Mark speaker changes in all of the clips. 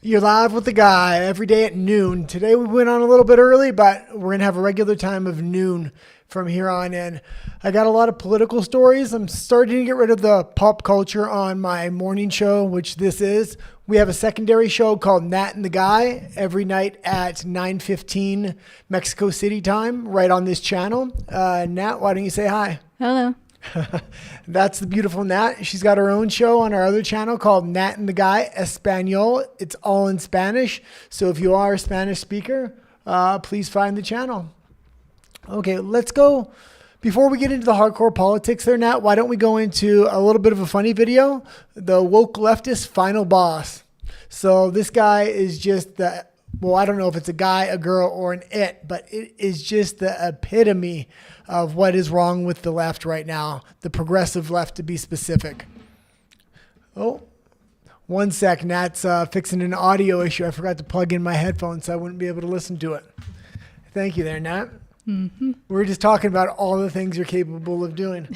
Speaker 1: You're live with the guy every day at noon. Today we went on a little bit early, but we're going to have a regular time of noon from here on in. I got a lot of political stories. I'm starting to get rid of the pop culture on my morning show, which this is. We have a secondary show called Nat and the Guy every night at 9:15 Mexico City time, right on this channel. Nat, why don't you say hi?
Speaker 2: Hello.
Speaker 1: That's the beautiful Nat. She's got her own show on our other channel called Nat and the Guy Espanol. It's all in Spanish. So if you are a Spanish speaker, please find the channel. Okay, let's go. Before we get into the hardcore politics there, Nat, why don't we go into a little bit of a funny video? The woke leftist final boss. So this guy is just the, well, I don't know if it's a guy, a girl, or an it, but it is just the epitome of what is wrong with the left right now, the progressive left to be specific. Oh, one sec, Nat's fixing an audio issue. I forgot to plug in my headphones so I wouldn't be able to listen to it. Thank you there, Nat. Mm-hmm. We're just talking about all the things you're capable of doing.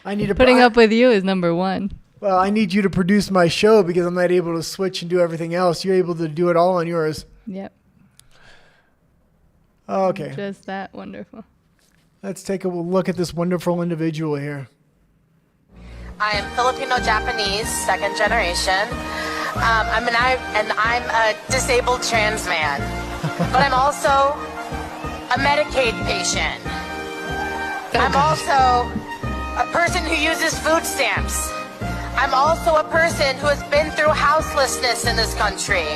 Speaker 1: I need to
Speaker 2: Putting up with you is number one.
Speaker 1: Well, I need you to produce my show because I'm not able to switch and do everything else. You're able to do it all on yours.
Speaker 2: Yep.
Speaker 1: Okay.
Speaker 2: Just that wonderful.
Speaker 1: Let's take a look at this wonderful individual here.
Speaker 3: I am Filipino-Japanese, second generation. I'm a disabled trans man, but I'm also a Medicaid patient. I'm also a person who uses food stamps. I'm also a person who has been through houselessness in this country.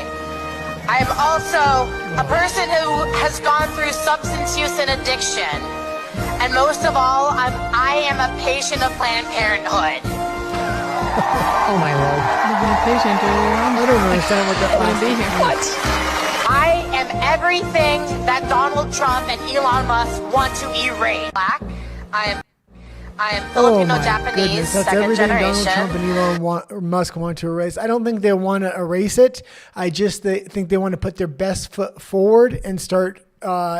Speaker 3: I am also a person who has gone through substance use and addiction. And most of all, I am a patient of Planned Parenthood.
Speaker 1: Oh my Lord.
Speaker 2: You've been a patient earlier on.
Speaker 1: I don't understand what that
Speaker 2: Wouldn't be here.
Speaker 3: What? I am everything that Donald Trump and Elon Musk want to erase. Black. I am Filipino-Japanese,
Speaker 1: That's
Speaker 3: second
Speaker 1: everything
Speaker 3: generation.
Speaker 1: Donald Trump and Elon Musk want to erase. I don't think they want to erase it. I just think they want to put their best foot forward and start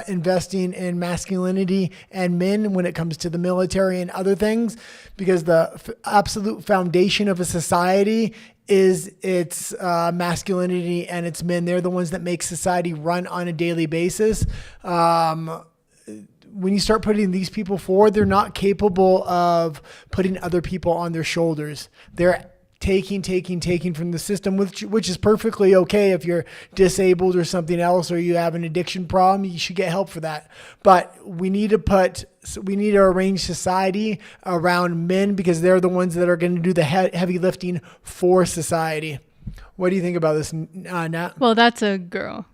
Speaker 1: investing in masculinity and men when it comes to the military and other things, because the absolute foundation of a society is its masculinity and its men. They're the ones that make society run on a daily basis. When you start putting these people forward, they're not capable of putting other people on their shoulders. They're taking from the system, which is perfectly okay. If you're disabled or something else, or you have an addiction problem, you should get help for that. But we need to arrange society around men, because they're the ones that are going to do the heavy lifting for society. What do you think about this, Nat?
Speaker 2: Well, that's a girl.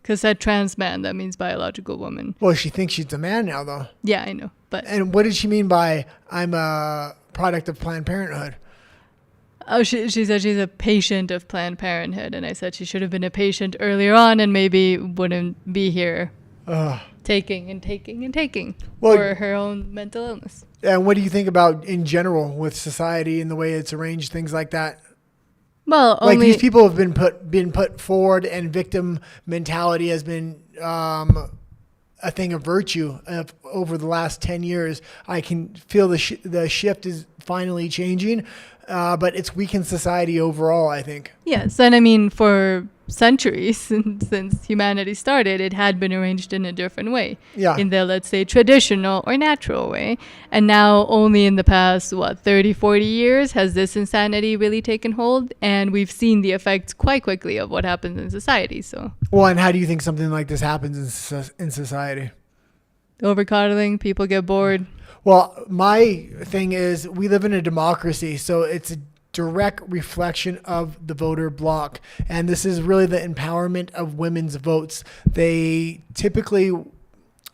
Speaker 2: Because that trans man, that means biological woman.
Speaker 1: Well, she thinks she's a man now, though.
Speaker 2: Yeah, I know.
Speaker 1: And what did she mean by I'm a product of Planned Parenthood?
Speaker 2: Oh, she said she's a patient of Planned Parenthood. And I said she should have been a patient earlier on and maybe wouldn't be here taking for her own mental illness.
Speaker 1: And what do you think about in general with society and the way it's arranged, things like that?
Speaker 2: Well,
Speaker 1: like these people have been put forward, and victim mentality has been a thing of virtue over the last 10 years. I can feel the shift is finally changing, but it's weakened society overall, I think.
Speaker 2: Yes, and I mean, for centuries since humanity started, it had been arranged in a different way.
Speaker 1: Yeah.
Speaker 2: In the, let's say, traditional or natural way. And now only in the past, 30, 40 years has this insanity really taken hold. And we've seen the effects quite quickly of what happens in society. So.
Speaker 1: Well, and how do you think something like this happens in society?
Speaker 2: Over-coddling, people get bored.
Speaker 1: Well, my thing is we live in a democracy, so it's a direct reflection of the voter bloc. And this is really the empowerment of women's votes. They typically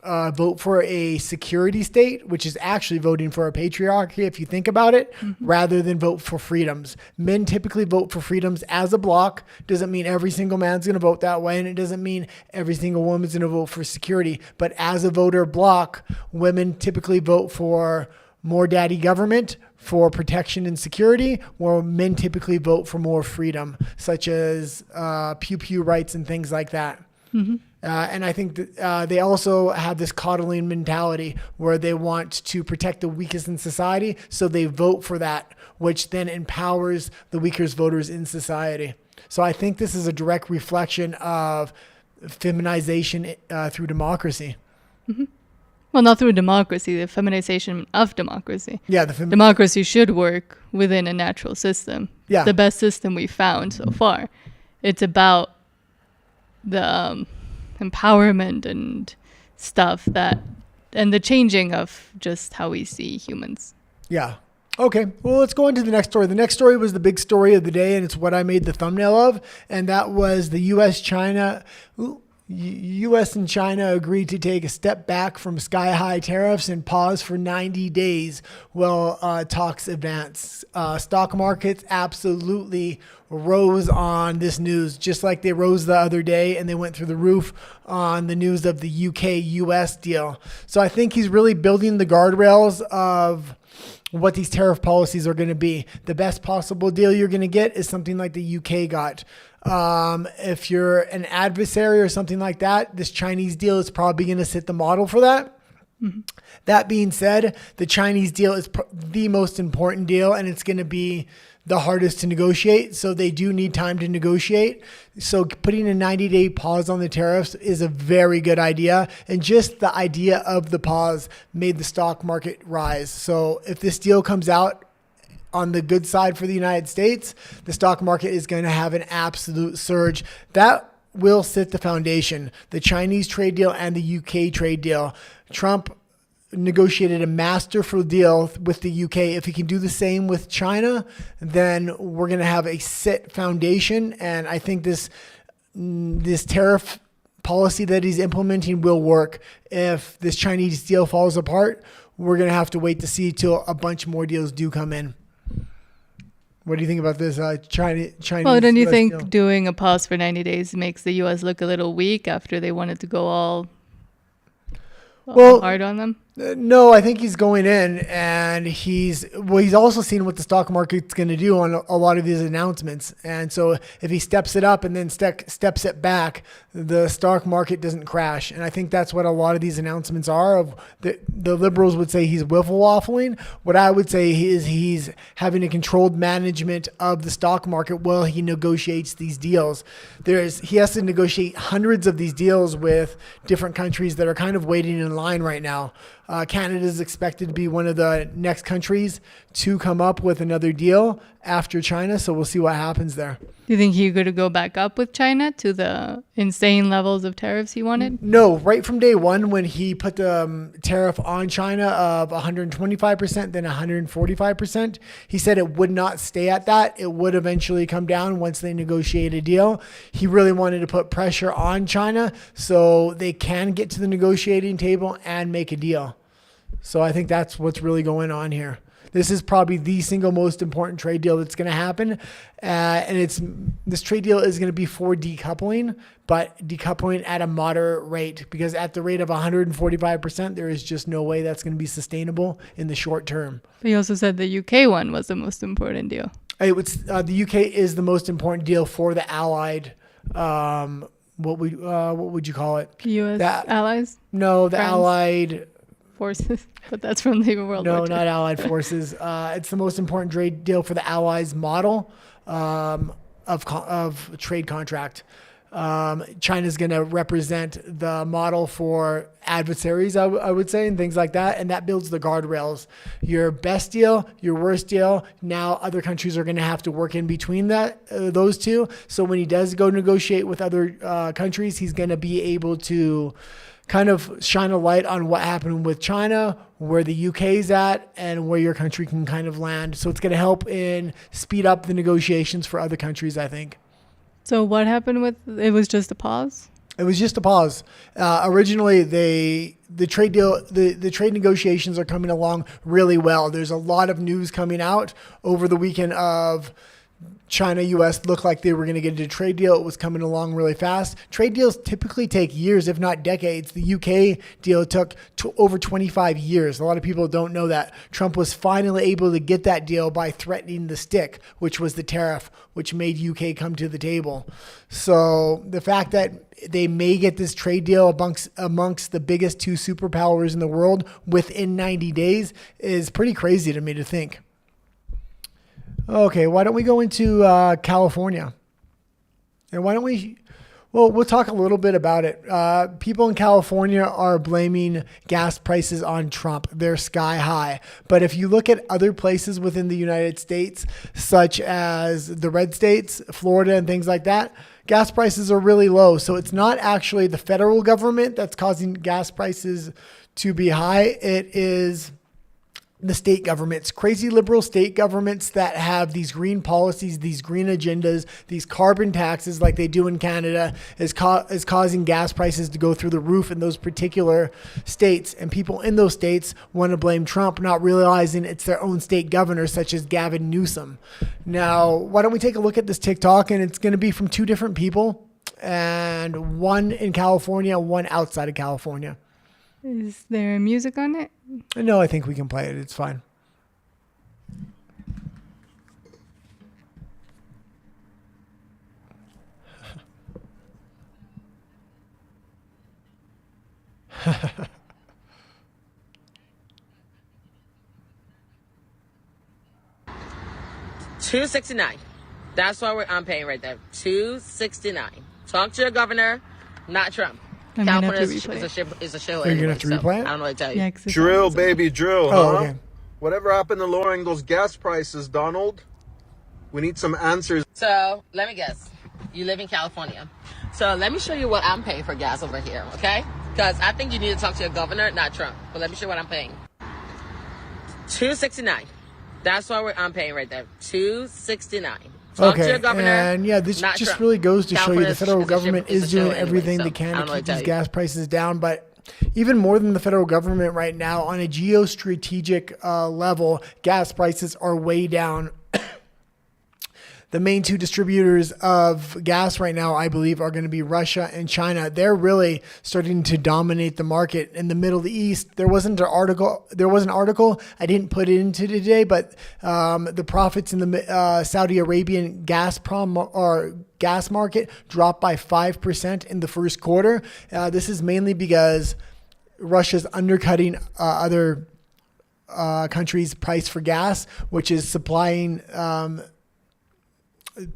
Speaker 1: vote for a security state, which is actually voting for a patriarchy, if you think about it, rather than vote for freedoms. Men typically vote for freedoms as a bloc. Doesn't mean every single man's going to vote that way, and it doesn't mean every single woman's going to vote for security. But as a voter bloc, women typically vote for more daddy government, for protection and security, while men typically vote for more freedom, such as pew-pew rights and things like that. Mm-hmm. And I think that they also have this coddling mentality where they want to protect the weakest in society. So they vote for that, which then empowers the weaker voters in society. So I think this is a direct reflection of feminization through democracy.
Speaker 2: Mm-hmm. Well, not through democracy, the feminization of democracy.
Speaker 1: Yeah,
Speaker 2: democracy should work within a natural system.
Speaker 1: Yeah.
Speaker 2: The best system we've found so far. It's about the empowerment and stuff and the changing of just how we see humans.
Speaker 1: Yeah. Okay. Well, let's go on to the next story. The next story was the big story of the day, and it's what I made the thumbnail of, and that was the U.S. and China agreed to take a step back from sky-high tariffs and pause for 90 days while talks advance. Stock markets absolutely rose on this news, just like they rose the other day, and they went through the roof on the news of the UK-US deal. So I think he's really building the guardrails of what these tariff policies are going to be. The best possible deal you're going to get is something like the UK got. If you're an adversary or something like that, this Chinese deal is probably going to set the model for that. Mm-hmm. That being said, the Chinese deal is the most important deal, and it's going to be the hardest to negotiate. So they do need time to negotiate. So putting a 90-day pause on the tariffs is a very good idea. And just the idea of the pause made the stock market rise. So if this deal comes out on the good side for the United States, the stock market is going to have an absolute surge. That will set the foundation. The Chinese trade deal and the UK trade deal. Trump negotiated a masterful deal with the UK. If he can do the same with China, then we're going to have a set foundation. And I think this tariff policy that he's implementing will work. If this Chinese deal falls apart, we're going to have to wait to see till a bunch more deals do come in. What do you think about this Chinese?
Speaker 2: Well, don't you think
Speaker 1: deal?
Speaker 2: Doing a pause for 90 days makes the U.S. look a little weak after they wanted to go all hard on them?
Speaker 1: No, I think he's going in, and he's also seen what the stock market's going to do on a lot of these announcements. And so if he steps it up and then steps it back, the stock market doesn't crash. And I think that's what a lot of these announcements are. Of the liberals would say he's wiffle waffling. What I would say is he's having a controlled management of the stock market while he negotiates these deals. He has to negotiate hundreds of these deals with different countries that are kind of waiting in line right now. Canada is expected to be one of the next countries to come up with another deal after China. So we'll see what happens there.
Speaker 2: Do you think he could go back up with China to the insane levels of tariffs he wanted?
Speaker 1: No, right from day one when he put the tariff on China of 125%, then 145%, he said it would not stay at that. It would eventually come down once they negotiate a deal. He really wanted to put pressure on China so they can get to the negotiating table and make a deal. So I think that's what's really going on here. This is probably the single most important trade deal that's going to happen. And this trade deal is going to be for decoupling, but decoupling at a moderate rate, because at the rate of 145%, there is just no way that's going to be sustainable in the short term.
Speaker 2: But you also said the UK one was the most important deal.
Speaker 1: The UK is the most important deal for the allied, what would you call it?
Speaker 2: US allies?
Speaker 1: No, the
Speaker 2: France?
Speaker 1: Allied
Speaker 2: forces, but that's from the World War II.
Speaker 1: No, not allied forces. It's the most important trade deal for the Allies model of trade contract. China's going to represent the model for adversaries, I would say, and things like that. And that builds the guardrails. Your best deal, your worst deal. Now other countries are going to have to work in between those two. So when he does go negotiate with other countries, he's going to be able to kind of shine a light on what happened with China, where the UK's at, and where your country can kind of land. So it's going to help in speed up the negotiations for other countries, I think.
Speaker 2: So what happened it was just a pause?
Speaker 1: It was just a pause. Originally, the trade deal, the trade negotiations are coming along really well. There's a lot of news coming out over the weekend of China, US looked like they were going to get into a trade deal. It was coming along really fast. Trade deals typically take years, if not decades. The UK deal took over 25 years. A lot of people don't know that. Trump was finally able to get that deal by threatening the stick, which was the tariff, which made UK come to the table. So the fact that they may get this trade deal amongst the biggest two superpowers in the world within 90 days is pretty crazy to me to think. Okay, why don't we go into California? And why don't we'll talk a little bit about it. People in California are blaming gas prices on Trump. They're sky high. But if you look at other places within the United States, such as the red states, Florida and things like that, gas prices are really low. So it's not actually the federal government that's causing gas prices to be high. It is the state governments, crazy liberal state governments that have these green policies, these green agendas, these carbon taxes like they do in Canada is causing gas prices to go through the roof in those particular states. And people in those states want to blame Trump, not realizing it's their own state governors, such as Gavin Newsom. Now, why don't we take a look at this TikTok? And it's going to be from two different people, and one in California, one outside of California.
Speaker 2: Is there music on it?
Speaker 1: No, I think we can play it. It's fine.
Speaker 3: $2.69. That's what I'm paying right there. $2.69. Talk to your governor, not Trump.
Speaker 2: I'm gonna have to
Speaker 3: California
Speaker 2: replay it.
Speaker 3: is a show.
Speaker 1: Are you gonna have to replay it?
Speaker 3: I don't know what to tell you.
Speaker 2: Yeah, 'cause it's
Speaker 4: Drill,
Speaker 2: on.
Speaker 4: baby, drill,
Speaker 1: Oh,
Speaker 4: huh?
Speaker 1: okay.
Speaker 4: Whatever happened to lowering those gas prices, Donald? We need some answers.
Speaker 3: So let me guess. You live in California. So let me show you what I'm paying for gas over here, okay? Because I think you need to talk to your governor, not Trump. But let me show you what I'm paying. $2.69. That's what I'm paying right there. $2.69. Talk to your governor,
Speaker 1: and yeah, this
Speaker 3: not
Speaker 1: just
Speaker 3: Trump.
Speaker 1: really goes to show you
Speaker 3: California
Speaker 1: the federal government
Speaker 3: is
Speaker 1: is
Speaker 3: a show
Speaker 1: doing
Speaker 3: anyway,
Speaker 1: everything
Speaker 3: so
Speaker 1: they
Speaker 3: I
Speaker 1: can
Speaker 3: don't
Speaker 1: to
Speaker 3: know what
Speaker 1: keep
Speaker 3: to
Speaker 1: these
Speaker 3: tell you.
Speaker 1: gas prices down. But even more than the federal government right now, on a geostrategic level, gas prices are way down. The main two distributors of gas right now, I believe, are going to be Russia and China. They're really starting to dominate the market in the Middle East. There was an article I didn't put it into today, but the profits in the Saudi Arabian gas market dropped by 5% in the first quarter. This is mainly because Russia's undercutting other countries' price for gas, which is supplying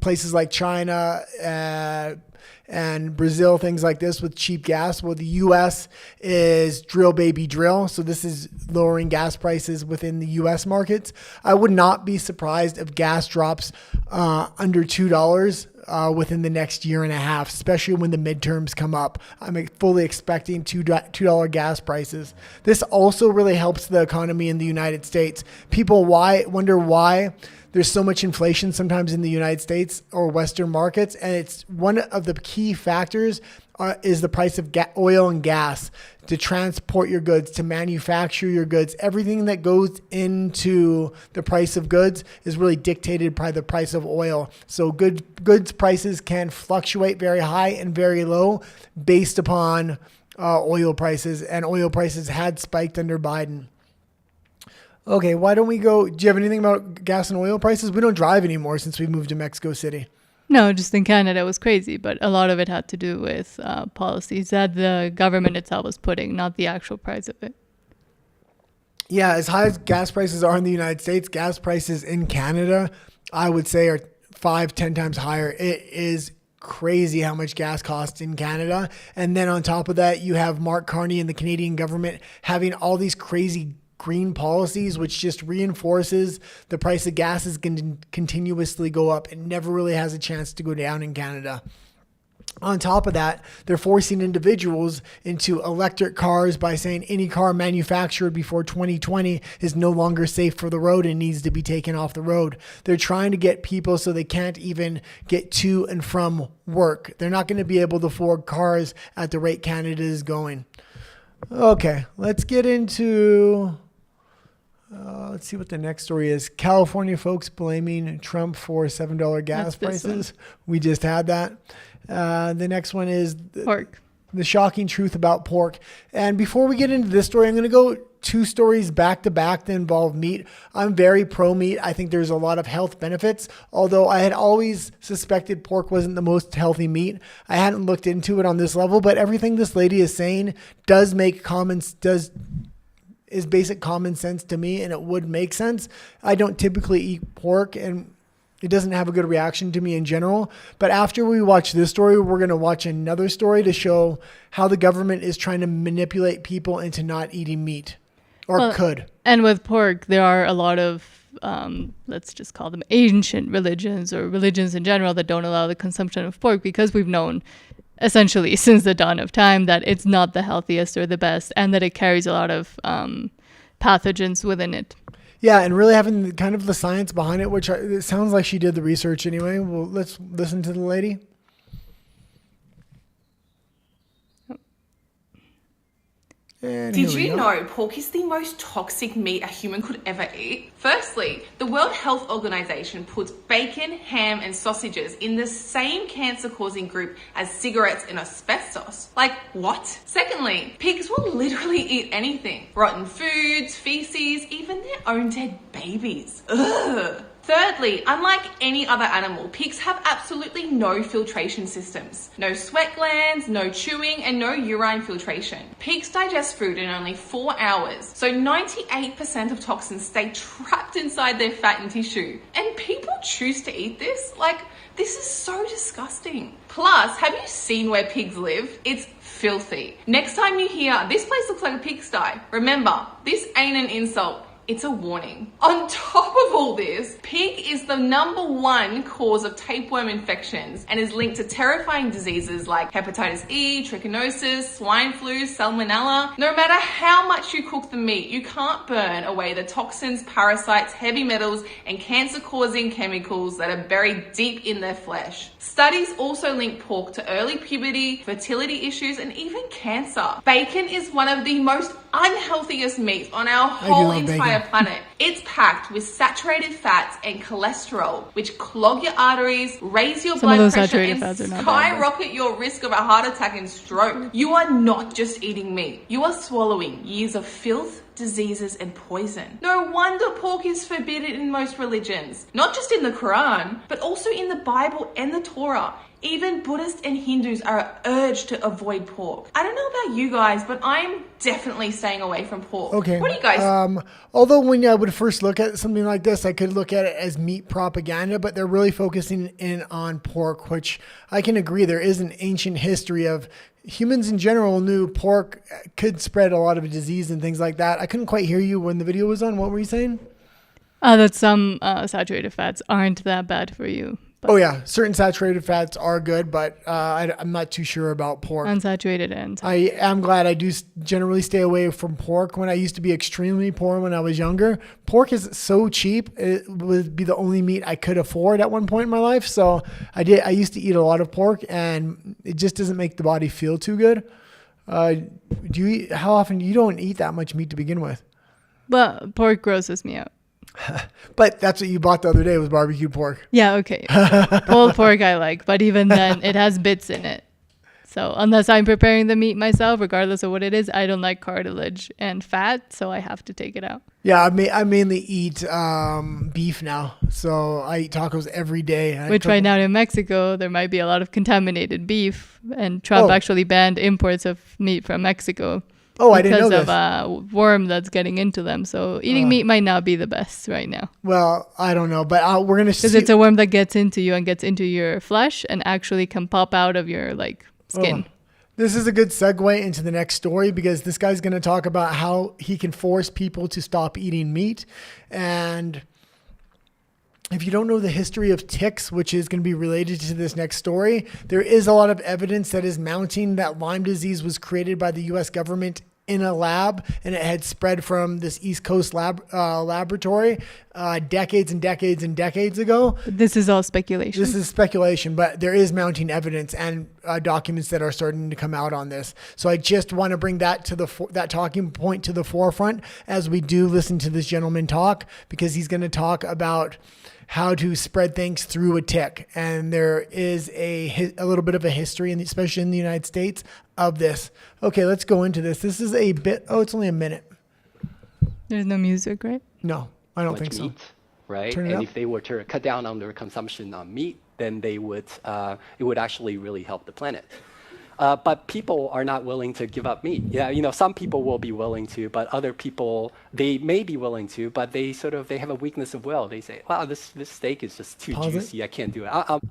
Speaker 1: places like China and Brazil, things like this with cheap gas. Well, the U.S. is drill, baby, drill. So this is lowering gas prices within the U.S. markets. I would not be surprised if gas drops under $2 within the next year and a half, especially when the midterms come up. I'm fully expecting $2 gas prices. This also really helps the economy in the United States. People wonder why there's so much inflation sometimes in the United States or Western markets. And it's one of the key factors is the price of oil and gas to transport your goods, to manufacture your goods. Everything that goes into the price of goods is really dictated by the price of oil. So goods prices can fluctuate very high and very low based upon oil prices. And oil prices had spiked under Biden. Okay, why don't we go? Do you have anything about gas and oil prices? We don't drive anymore since we moved to Mexico City.
Speaker 2: No, just in Canada it was crazy, but a lot of it had to do with policies that the government itself was putting, not the actual price of it.
Speaker 1: Yeah, as high as gas prices are in the United States, gas prices in Canada, I would say, are 5-10 times higher. It is crazy how much gas costs in Canada. And then on top of that, you have Mark Carney and the Canadian government having all these crazy green policies, which just reinforces the price of gas is going to continuously go up. It never really has a chance to go down in Canada. On top of that, they're forcing individuals into electric cars by saying any car manufactured before 2020 is no longer safe for the road and needs to be taken off the road. They're trying to get people so they can't even get to and from work. They're not going to be able to afford cars at the rate Canada is going. Okay, let's get into Let's see what the next story is. California folks blaming Trump for $7 gas prices. We just had that. The next one is
Speaker 2: pork.
Speaker 1: The shocking truth about pork. And before we get into this story, I'm going to go 2 stories back to back that involve meat. I'm very pro meat. I think there's a lot of health benefits, although I had always suspected pork wasn't the most healthy meat. I hadn't looked into it on this level, but everything this lady is saying does make is basic common sense to me, and it would make sense. I don't typically eat pork, and it doesn't have a good reaction to me in general. But after we watch this story, we're going to watch another story to show how the government is trying to manipulate people into not eating meat, or could.
Speaker 2: And with pork, there are a lot of, let's just call them ancient religions or religions in general that don't allow the consumption of pork, because we've known essentially since the dawn of time that it's not the healthiest or the best, and that it carries a lot of pathogens within it.
Speaker 1: Yeah, and really having kind of the science behind it, which it sounds like she did the research anyway. Well, let's listen to the lady.
Speaker 5: Did you know pork is the most toxic meat a human could ever eat? Firstly, the World Health Organization puts bacon, ham, and sausages in the same cancer-causing group as cigarettes and asbestos. Like, what? Secondly, pigs will literally eat anything. Rotten foods, feces, even their own dead babies. Ugh. Thirdly, unlike any other animal, pigs have absolutely no filtration systems. No sweat glands, no chewing, and no urine filtration. Pigs digest food in only 4 hours, so 98% of toxins stay trapped inside their fat and tissue. And people choose to eat this? Like, this is so disgusting. Plus, have you seen where pigs live? It's filthy. Next time you hear, this place looks like a pigsty, remember, this ain't an insult. It's a warning. On top of all this, pig is the #1 cause of tapeworm infections and is linked to terrifying diseases like hepatitis E, trichinosis, swine flu, salmonella. No matter how much you cook the meat, you can't burn away the toxins, parasites, heavy metals, and cancer-causing chemicals that are buried deep in their flesh. Studies also link pork to early puberty, fertility issues, and even cancer. Bacon is one of the most unhealthiest meats on our whole entire planet. It's packed with saturated fats and cholesterol, which clog your arteries, raise your blood pressure, and skyrocket your risk of a heart attack and stroke. You are not just eating meat. You are swallowing years of filth, diseases, and poison. No wonder pork is forbidden in most religions. Not just in the Quran, but also in the Bible and the Torah. Even Buddhists and Hindus are urged to avoid pork. I don't know about you guys, but I'm definitely staying away from pork.
Speaker 1: Okay.
Speaker 5: What do you guys?
Speaker 1: Although when I would first look at something like this, I could look at it as meat propaganda, but they're really focusing in on pork, which I can agree there is an ancient history of humans in general knew pork could spread a lot of disease and things like that. I couldn't quite hear you when the video was on. What were you saying?
Speaker 2: That some saturated fats aren't that bad for you.
Speaker 1: Oh yeah, certain saturated fats are good, but I'm not too sure about pork.
Speaker 2: Unsaturated and
Speaker 1: I am glad I do generally stay away from pork. When I used to be extremely poor when I was younger, pork is so cheap. It would be the only meat I could afford at one point in my life. So I used to eat a lot of pork, and it just doesn't make the body feel too good. How often? You don't eat that much meat to begin with.
Speaker 2: But pork grosses me out.
Speaker 1: But that's what you bought the other day was barbecue pork.
Speaker 2: Yeah, okay. Pulled pork I like, but even then it has bits in it. So unless I'm preparing the meat myself, regardless of what it is, I don't like cartilage and fat, so I have to take it out.
Speaker 1: Yeah, I mainly eat beef now, so I eat tacos every day.
Speaker 2: Which right now in Mexico, there might be a lot of contaminated beef, and Trump actually banned imports of meat from Mexico.
Speaker 1: Oh, I didn't know this.
Speaker 2: Because of a worm that's getting into them. So eating meat might not be the best right now.
Speaker 1: Well, I don't know, but we're going to see.
Speaker 2: Because it's a worm that gets into you and gets into your flesh and actually can pop out of your skin.
Speaker 1: This is a good segue into the next story, because this guy's going to talk about how he can force people to stop eating meat. And if you don't know the history of ticks, which is going to be related to this next story, there is a lot of evidence that is mounting that Lyme disease was created by the U.S. government in a lab, and it had spread from this East Coast laboratory decades and decades and decades ago.
Speaker 2: This is all speculation.
Speaker 1: This is speculation, but there is mounting evidence and documents that are starting to come out on this. So I just want to bring that to that talking point to the forefront as we do listen to this gentleman talk, because he's going to talk about how to spread things through a tick. And there is a little bit of a history, especially in the United States, of this. Okay, let's go into this. This is a bit, it's only a minute.
Speaker 2: There's no music, right?
Speaker 1: No, I don't think so.
Speaker 6: Meat, right?
Speaker 1: Turn it
Speaker 6: and
Speaker 1: up.
Speaker 6: if they were to cut down on their consumption on meat, then they would, it would actually really help the planet. But people are not willing to give up meat. Yeah, some people will be willing to, but other people, they may be willing to, but they have a weakness of will. They say, wow, this steak is just too juicy. I can't do it.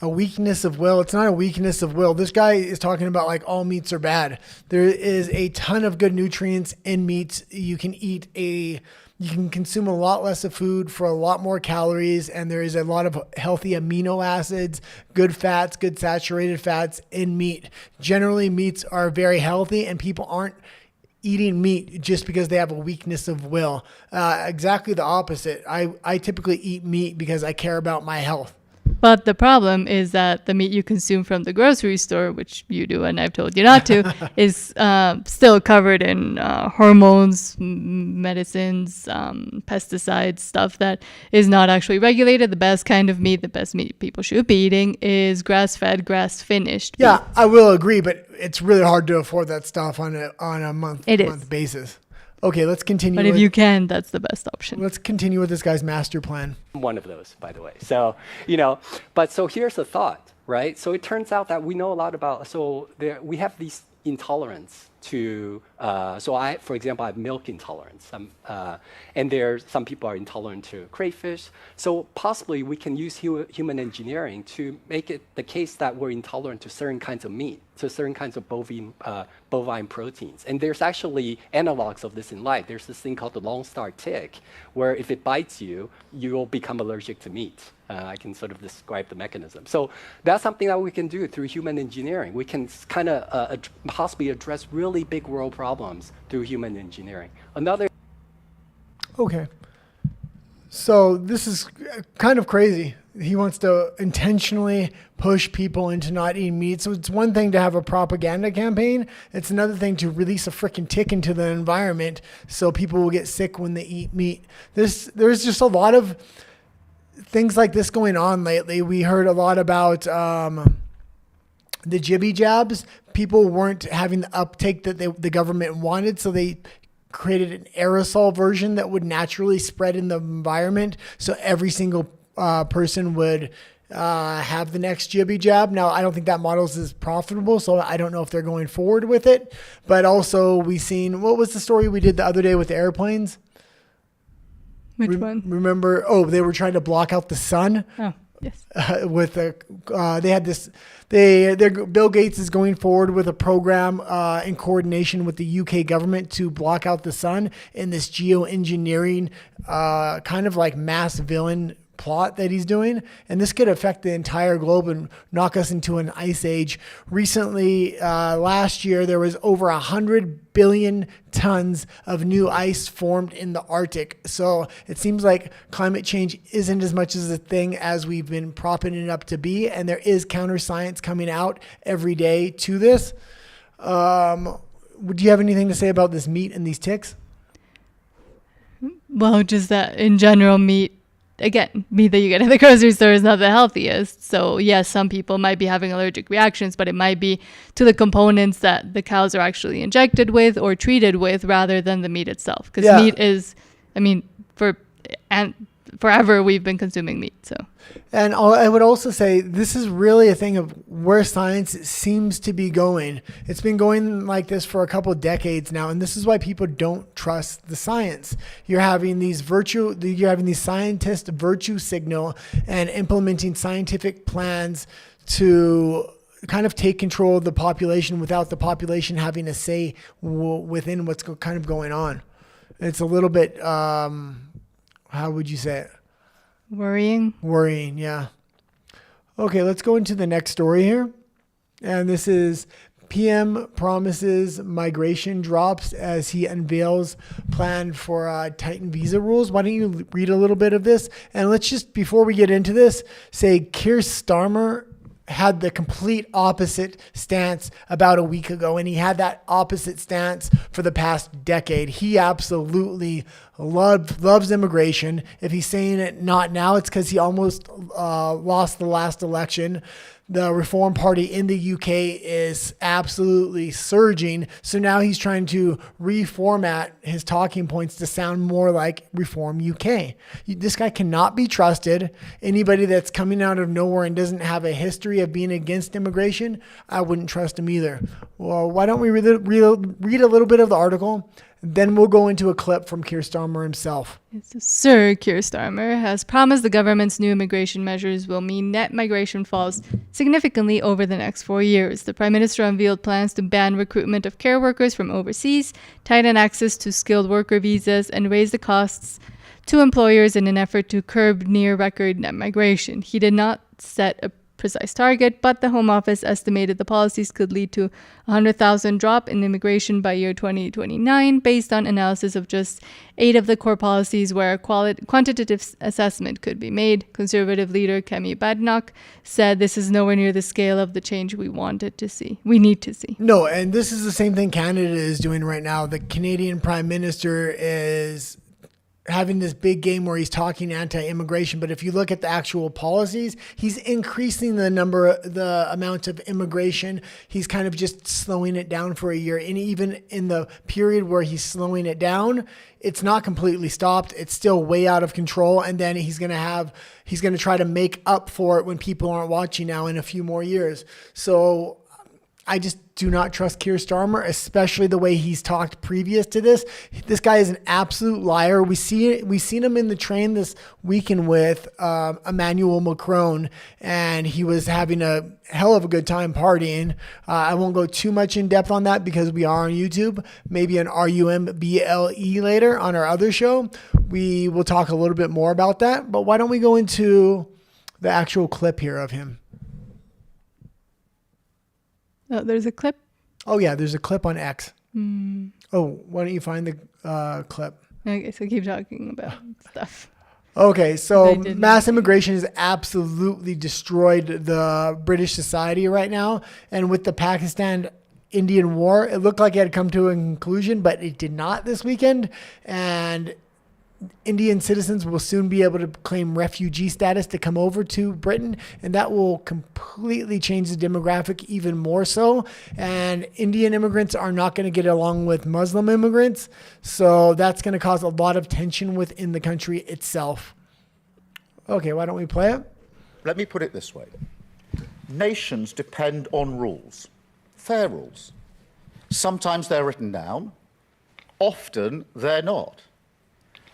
Speaker 1: A weakness of will. It's not a weakness of will. This guy is talking about like all meats are bad. There is a ton of good nutrients in meats. You can consume a lot less of food for a lot more calories, and there is a lot of healthy amino acids, good fats, good saturated fats in meat. Generally, meats are very healthy, and people aren't eating meat just because they have a weakness of will. Exactly the opposite. I typically eat meat because I care about my health.
Speaker 2: But the problem is that the meat you consume from the grocery store, which you do and I've told you not to, is still covered in hormones, medicines, pesticides, stuff that is not actually regulated. The best kind of meat, the best meat people should be eating is grass-fed, grass-finished meat.
Speaker 1: Yeah, I will agree, but it's really hard to afford that stuff on a month basis. Okay, let's continue.
Speaker 2: But if you can, that's the best option.
Speaker 1: Let's continue with this guy's master plan.
Speaker 6: One of those, by the way. So, so here's the thought, right? So it turns out that we know a lot about, we have these intolerance to, for example, I have milk intolerance. And some people are intolerant to crayfish. So possibly we can use human engineering to make it the case that we're intolerant to certain kinds of meat, to certain kinds of bovine proteins. And there's actually analogs of this in life. There's this thing called the Lone Star tick, where if it bites you, you'll become allergic to meat. I can sort of describe the mechanism. So that's something that we can do through human engineering. We can kind of possibly address really big world problems through human engineering.
Speaker 1: Okay. So this is kind of crazy. He wants to intentionally push people into not eating meat. So it's one thing to have a propaganda campaign. It's another thing to release a freaking tick into the environment so people will get sick when they eat meat. There's just a lot of things like this going on lately. We heard a lot about the jibby jabs. People weren't having the uptake that the government wanted, so they created an aerosol version that would naturally spread in the environment, so every single person would have the next jibby jab. Now, I don't think that model is as profitable, so I don't know if they're going forward with it. But also, we seen, what was the story we did the other day with the airplanes?
Speaker 2: Which one?
Speaker 1: Remember? They were trying to block out the sun.
Speaker 2: Oh, yes.
Speaker 1: They had this. Bill Gates is going forward with a program in coordination with the UK government to block out the sun in this geoengineering kind of like mass villain plot that he's doing, and this could affect the entire globe and knock us into an ice age. Recently, last year, there was over 100 billion tons of new ice formed in the Arctic. So it seems like climate change isn't as much as a thing as we've been propping it up to be, and there is counter science coming out every day to this. Would you have anything to say about this meat and these ticks?
Speaker 2: Well, just that in general, meat that you get at the grocery store is not the healthiest. So yes, some people might be having allergic reactions, but it might be to the components that the cows are actually injected with or treated with rather than the meat itself. Because meat is, forever we've been consuming meat. So,
Speaker 1: and I would also say this is really a thing of where science seems to be going. It's been going like this for a couple of decades now, and this is why people don't trust the science. You're having these scientists virtue signal and implementing scientific plans to kind of take control of the population without the population having a say within what's kind of going on. It's a little bit, how would you say it? Worrying, yeah. Okay, let's go into the next story here. And this is PM promises migration drops as he unveils plan for tightened visa rules. Why don't you read a little bit of this? And let's just, before we get into this, say Keir Starmer had the complete opposite stance about a week ago, and he had that opposite stance for the past decade. He absolutely loves immigration. If he's saying it not now, it's because he almost lost the last election. The Reform Party in the UK is absolutely surging. So now he's trying to reformat his talking points to sound more like Reform UK. This guy cannot be trusted. Anybody that's coming out of nowhere and doesn't have a history of being against immigration, I wouldn't trust him either. Well, why don't we read a little bit of the article? Then we'll go into a clip from Keir Starmer himself.
Speaker 2: Sir Keir Starmer has promised the government's new immigration measures will mean net migration falls significantly over the next 4 years. The Prime Minister unveiled plans to ban recruitment of care workers from overseas, tighten access to skilled worker visas, and raise the costs to employers in an effort to curb near-record net migration. He did not set a precise target, but the Home Office estimated the policies could lead to 100,000 drop in immigration by year 2029 based on analysis of just 8 of the core policies where a quantitative assessment could be made. Conservative leader Kemi Badenoch said this is nowhere near the scale of the change we need to see.
Speaker 1: No, and this is the same thing Canada is doing right now. The Canadian Prime Minister is having this big game where he's talking anti-immigration, but if you look at the actual policies, he's increasing the amount of immigration. He's kind of just slowing it down for a year. And even in the period where he's slowing it down, it's not completely stopped. It's still way out of control. And then he's going to try to make up for it when people aren't watching now in a few more years. So I just do not trust Keir Starmer, especially the way he's talked previous to this. This guy is an absolute liar. We've seen him in the train this weekend with Emmanuel Macron, and he was having a hell of a good time partying. I won't go too much in depth on that because we are on YouTube. Maybe an RUMBLE later on our other show. We will talk a little bit more about that. But why don't we go into the actual clip here of him?
Speaker 2: Oh, there's a clip?
Speaker 1: Oh, yeah, there's a clip on X. Oh, why don't you find the clip?
Speaker 2: Okay, so keep talking about stuff.
Speaker 1: Okay, so mass immigration has absolutely destroyed the British society right now. And with the Pakistan-Indian war, it looked like it had come to a conclusion, but it did not this weekend. And Indian citizens will soon be able to claim refugee status to come over to Britain, and that will completely change the demographic even more so. And Indian immigrants are not going to get along with Muslim immigrants, so that's going to cause a lot of tension within the country itself. Okay, why don't we play it?
Speaker 7: Let me put it this way. Nations depend on rules, fair rules. Sometimes they're written down, often they're not.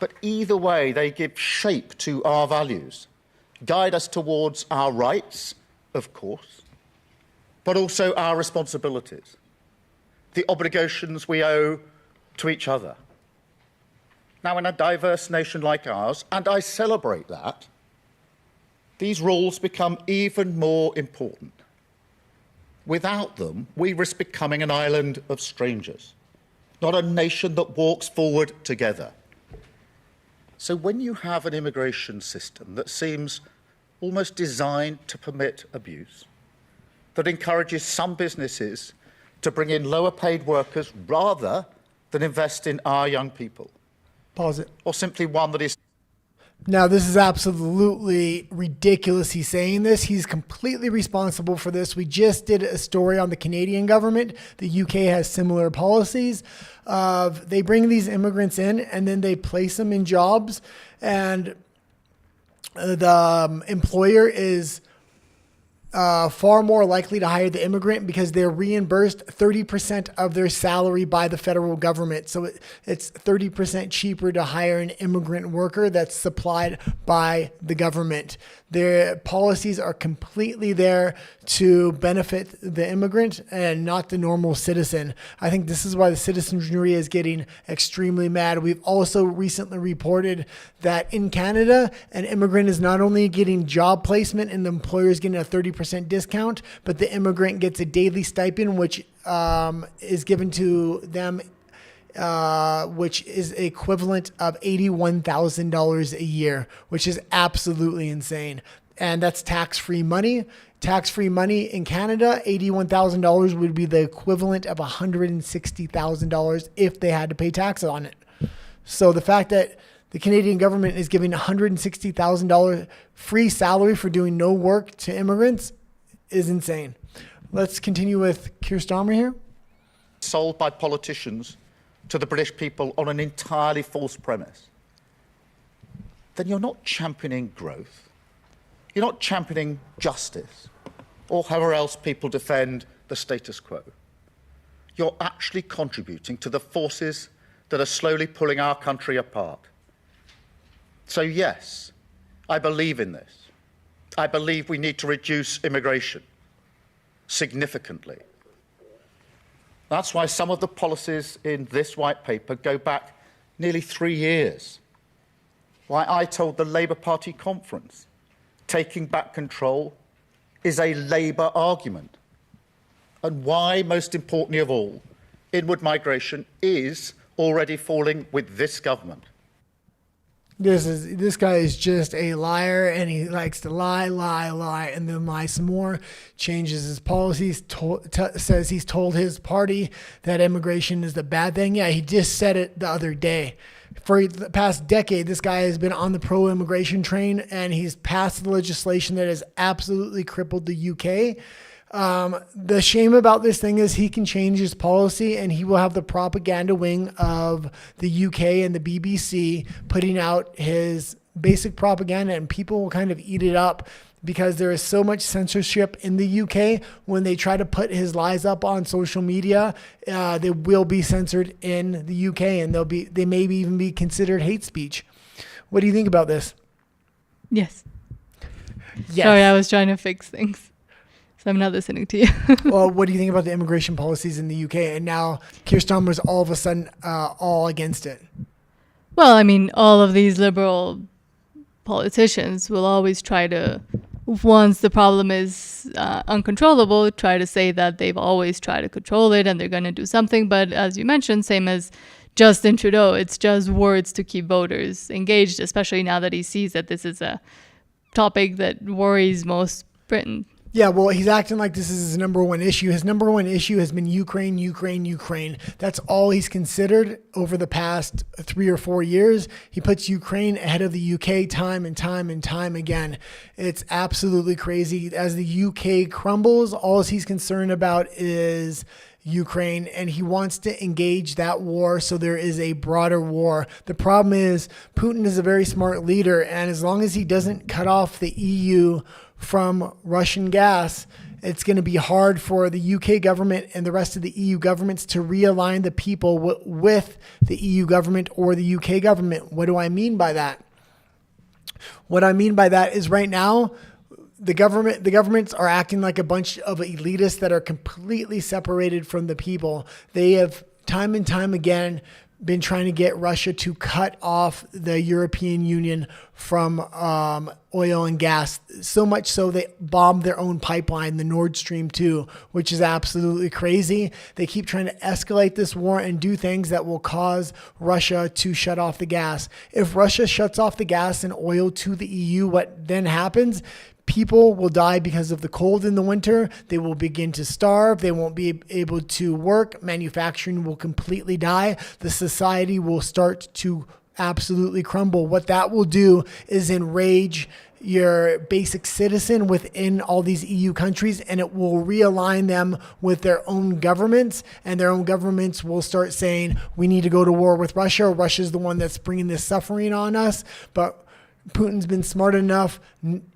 Speaker 7: But either way, they give shape to our values, guide us towards our rights, of course, but also our responsibilities, the obligations we owe to each other. Now, in a diverse nation like ours, and I celebrate that, these rules become even more important. Without them, we risk becoming an island of strangers, not a nation that walks forward together. So when you have an immigration system that seems almost designed to permit abuse, that encourages some businesses to bring in lower paid workers rather than invest in our young people.
Speaker 1: Pause it.
Speaker 7: Or simply one that is...
Speaker 1: Now, this is absolutely ridiculous. He's saying this. He's completely responsible for this. We just did a story on the Canadian government. The UK has similar policies of they bring these immigrants in and then they place them in jobs, and the employer is far more likely to hire the immigrant because they're reimbursed 30% of their salary by the federal government. So it's 30% cheaper to hire an immigrant worker that's supplied by the government. Their policies are completely there to benefit the immigrant and not the normal citizen. I think this is why the citizenry is getting extremely mad. We've also recently reported that in Canada, an immigrant is not only getting job placement and the employer is getting a 30% 10% discount, but the immigrant gets a daily stipend, which is given to them, which is equivalent of $81,000 a year, which is absolutely insane. And that's tax-free money. Tax-free money in Canada, $81,000 would be the equivalent of $160,000 if they had to pay taxes on it. So the fact that the Canadian government is giving $160,000 free salary for doing no work to immigrants is insane. Let's continue with Keir Starmer here.
Speaker 7: Sold by politicians to the British people on an entirely false premise. Then you're not championing growth. You're not championing justice, or however else people defend the status quo. You're actually contributing to the forces that are slowly pulling our country apart. So yes, I believe in this. I believe we need to reduce immigration significantly. That's why some of the policies in this white paper go back nearly 3 years. Why I told the Labour Party conference, taking back control is a Labour argument. And why, most importantly of all, inward migration is already falling with this government.
Speaker 1: This guy is just a liar, and he likes to lie, and then lie some more. Changes his policies, says he's told his party that immigration is the bad thing. Yeah, he just said it the other day. For the past decade, this guy has been on the pro-immigration train, and he's passed the legislation that has absolutely crippled the UK. The shame about this thing is he can change his policy, and he will have the propaganda wing of the UK and the BBC putting out his basic propaganda, and people will kind of eat it up because there is so much censorship in the UK. When they try to put his lies up on social media, they will be censored in the UK, and they may even be considered hate speech. What do you think about this?
Speaker 2: Yes.
Speaker 1: Yes.
Speaker 2: Sorry, I was trying to fix things. So I'm not listening to you.
Speaker 1: Well, what do you think about the immigration policies in the UK? And now Keir Starmer's all of a sudden all against it.
Speaker 2: Well, I mean, all of these liberal politicians will always try to, once the problem is uncontrollable, try to say that they've always tried to control it and they're going to do something. But as you mentioned, same as Justin Trudeau, it's just words to keep voters engaged, especially now that he sees that this is a topic that worries most Britain.
Speaker 1: Yeah, well, he's acting like this is his number one issue. His number one issue has been Ukraine. That's all he's considered over the past 3 or 4 years. He puts Ukraine ahead of the UK time and time again. It's absolutely crazy. As the UK crumbles, all he's concerned about is Ukraine, and he wants to engage that war so there is a broader war. The problem is Putin is a very smart leader, and as long as he doesn't cut off the EU from Russian gas, it's going to be hard for the UK government and the rest of the EU governments to realign the people with the EU government or the UK government. What do I mean by that? What I mean by that is right now, the governments are acting like a bunch of elitists that are completely separated from the people. They have time and time again been trying to get Russia to cut off the European Union from oil and gas. So much so they bombed their own pipeline, the Nord Stream 2, which is absolutely crazy. They keep trying to escalate this war and do things that will cause Russia to shut off the gas. If Russia shuts off the gas and oil to the EU, what then happens? People will die because of the cold in the winter. They will begin to starve. They won't be able to work. Manufacturing will completely die. The society will start to absolutely crumble. What that will do is enrage your basic citizen within all these EU countries, and it will realign them with their own governments, and their own governments will start saying, we need to go to war with Russia. Russia's the one that's bringing this suffering on us. But Putin's been smart enough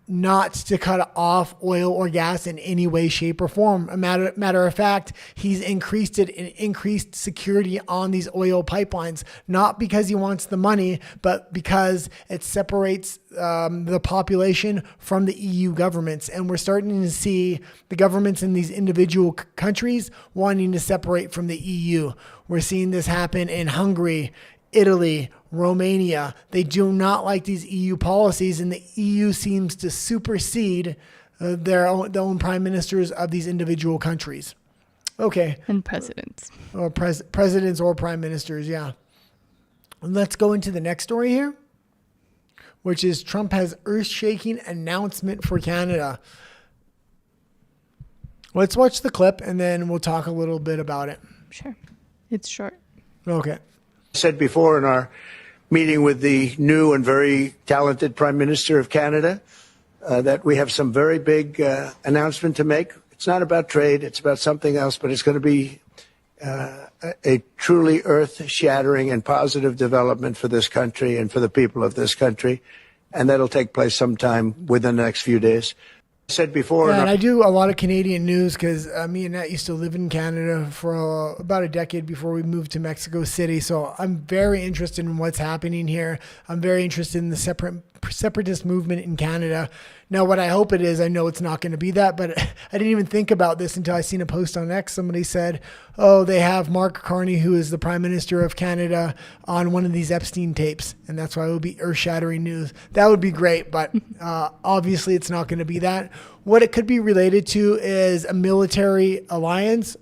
Speaker 1: not to cut off oil or gas in any way, shape, or form. A matter of fact, he's increased security on these oil pipelines, not because he wants the money, but because it separates the population from the EU governments. And we're starting to see the governments in these individual countries wanting to separate from the EU. We're seeing this happen in Hungary, Italy, Romania. They do not like these EU policies, and the EU seems to supersede their own prime ministers of these individual countries. Okay.
Speaker 2: And presidents.
Speaker 1: Or presidents or prime ministers, yeah. Let's go into the next story here, which is Trump has earth-shaking announcement for Canada. Let's watch the clip and then we'll talk a little bit about it.
Speaker 2: Sure. It's short.
Speaker 1: Okay.
Speaker 8: I said before in our meeting with the new and very talented Prime Minister of Canada that we have some very big announcement to make. It's not about trade, it's about something else, but it's going to be a truly earth-shattering and positive development for this country and for the people of this country. And that'll take place sometime within the next few days. I said before.
Speaker 1: Yeah, and I do a lot of Canadian news because me and Nat used to live in Canada for about a decade before we moved to Mexico City. So I'm very interested in what's happening here. I'm very interested in the separatist movement in Canada. Now, what I hope it is, I know it's not going to be that, but I didn't even think about this until I seen a post on X. Somebody said, oh, they have Mark Carney, who is the Prime Minister of Canada, on one of these Epstein tapes. And that's why it would be earth-shattering news. That would be great, but obviously it's not going to be that. What it could be related to is a military alliance.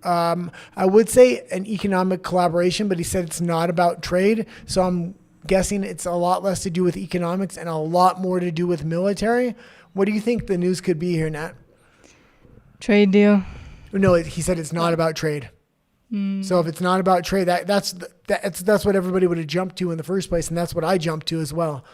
Speaker 1: I would say an economic collaboration, but he said it's not about trade. So I'm guessing it's a lot less to do with economics and a lot more to do with military. What do you think the news could be here, Nat?
Speaker 2: Trade deal.
Speaker 1: No, he said it's not about trade. So if it's not about trade, that's what everybody would have jumped to in the first place, and that's what I jumped to as well.